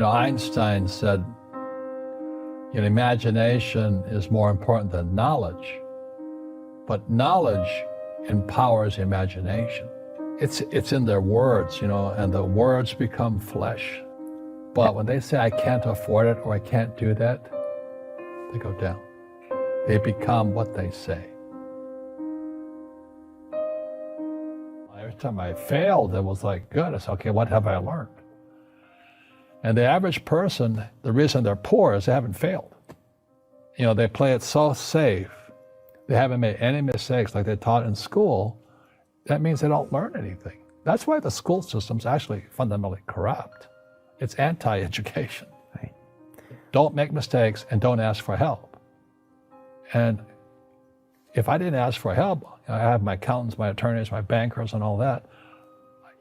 Einstein said, imagination is more important than knowledge, but knowledge empowers imagination. It's in their words, and the words become flesh. But when they say, I can't afford it or I can't do that, they go down. They become what they say. Every time I failed, it was like, good. I said, okay, what have I learned? And the average person, the reason they're poor is they haven't failed. They play it so safe. They haven't made any mistakes like they taught in school. That means they don't learn anything. That's why the school system's actually fundamentally corrupt. It's anti-education. Right. Don't make mistakes and don't ask for help. And if I didn't ask for help, I have my accountants, my attorneys, my bankers, and all that.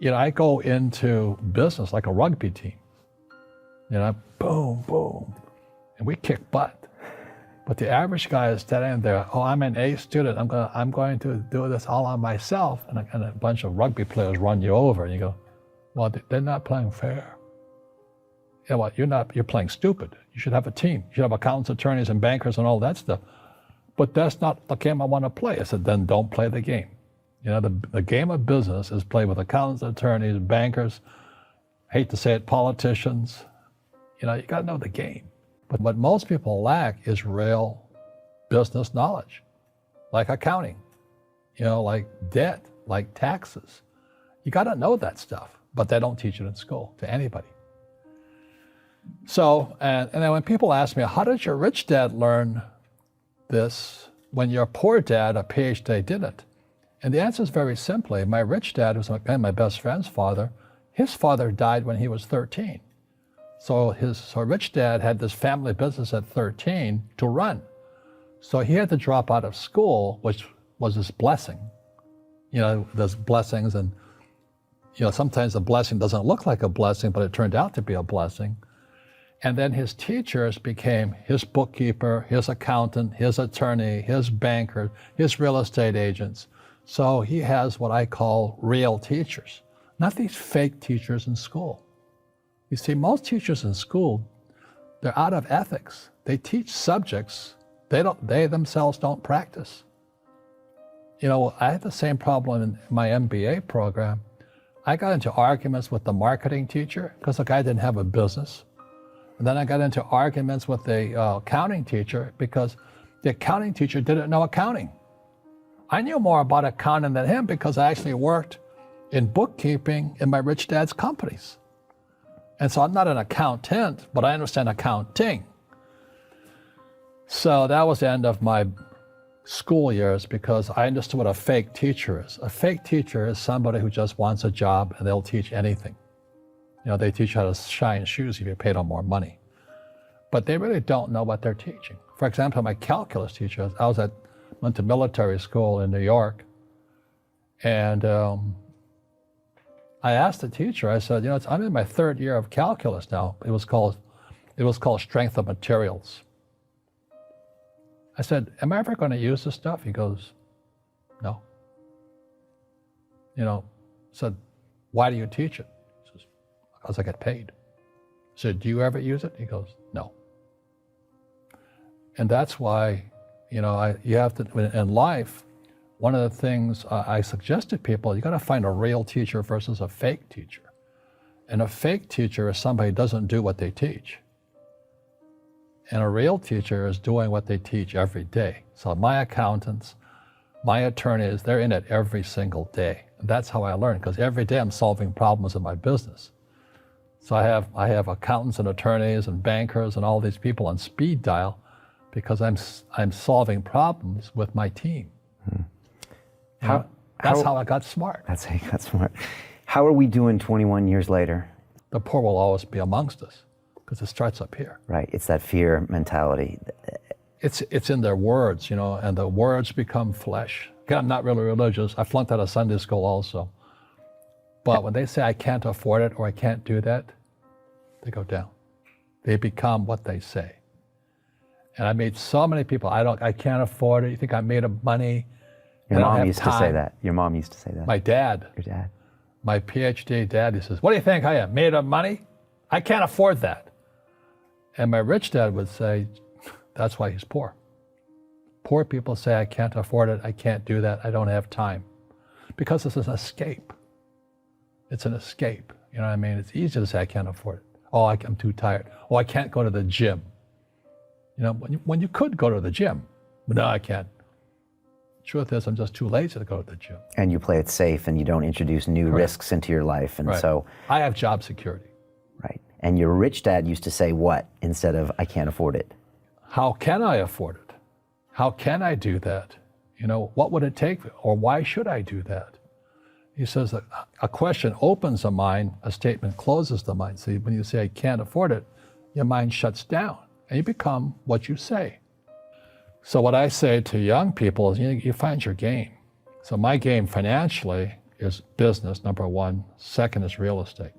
I go into business like a rugby team. Boom, boom, and we kick butt. But the average guy is standing there, oh, I'm an A student, I'm going to do this all on myself, and a bunch of rugby players run you over, and you go, well, they're not playing fair. You're playing stupid. You should have a team. You should have accountants, attorneys, and bankers, and all that stuff. But that's not the game I want to play. I said, then don't play the game. The game of business is played with accountants, attorneys, bankers, I hate to say it, politicians. You got to know the game. But what most people lack is real business knowledge, like accounting, like debt, like taxes. You got to know that stuff, but they don't teach it in school to anybody. So, and then when people ask me, how did your rich dad learn this when your poor dad, a PhD, didn't? And the answer is very simply, my rich dad, who's my best friend's father, his father died when he was 13. So rich dad had this family business at 13 to run. So he had to drop out of school, which was his blessing. There's blessings, and sometimes the blessing doesn't look like a blessing, but it turned out to be a blessing. And then his teachers became his bookkeeper, his accountant, his attorney, his banker, his real estate agents. So he has what I call real teachers, not these fake teachers in school. You see, most teachers in school, they're out of ethics. They teach subjects they themselves don't practice. I had the same problem in my MBA program. I got into arguments with the marketing teacher because the guy didn't have a business. And then I got into arguments with the accounting teacher because the accounting teacher didn't know accounting. I knew more about accounting than him because I actually worked in bookkeeping in my rich dad's companies. And so I'm not an accountant, but I understand accounting. So that was the end of my school years because I understood what a fake teacher is. A fake teacher is somebody who just wants a job and they'll teach anything. They teach how to shine shoes if you pay them more money. But they really don't know what they're teaching. For example, my calculus teacher, went to military school in New York, and I asked the teacher, I said, I'm in my third year of calculus now. It was called strength of materials. I said, am I ever going to use this stuff? He goes, no. Said, why do you teach it? He says, because I get paid. I said, do you ever use it? He goes, no. And that's why, you have to, in life, one of the things I suggest to people, you got to find a real teacher versus a fake teacher. And a fake teacher is somebody who doesn't do what they teach. And a real teacher is doing what they teach every day. So my accountants, my attorneys, they're in it every single day. And that's how I learn, because every day I'm solving problems in my business. So I have accountants and attorneys and bankers and all these people on speed dial because I'm solving problems with my team. That's how I got smart. That's how you got smart. How are we doing 21 years later? The poor will always be amongst us because it starts up here. Right, it's that fear mentality. It's in their words, and the words become flesh. Again, I'm not really religious. I flunked out of Sunday school also. But when they say I can't afford it or I can't do that, they go down. They become what they say. And I made so many people, I can't afford it. You think I'm made of money? Your mom used to say that. Your mom used to say that. My dad. Your dad. My PhD dad, he says, what do you think I am, made of money? I can't afford that. And my rich dad would say, that's why he's poor. Poor people say, I can't afford it, I can't do that, I don't have time. Because it's an escape. It's an escape. You know what I mean? It's easy to say, I can't afford it. Oh, I'm too tired. Oh, I can't go to the gym. You know, when you could go to the gym, but no, I can't. Truth is, I'm just too lazy to go to the gym. And you play it safe and you don't introduce new risks into your life. And so I have job security. Right. And your rich dad used to say what instead of I can't afford it? How can I afford it? How can I do that? You know, what would it take, or why should I do that? He says that a question opens the mind, a statement closes the mind. See, when you say I can't afford it, your mind shuts down and you become what you say. So what I say to young people is, you find your game. So my game financially is business, number one. Second is real estate.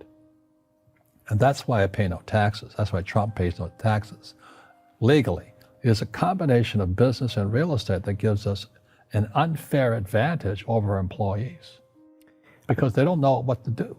And that's why I pay no taxes. That's why Trump pays no taxes. Legally, it is a combination of business and real estate that gives us an unfair advantage over employees because they don't know what to do.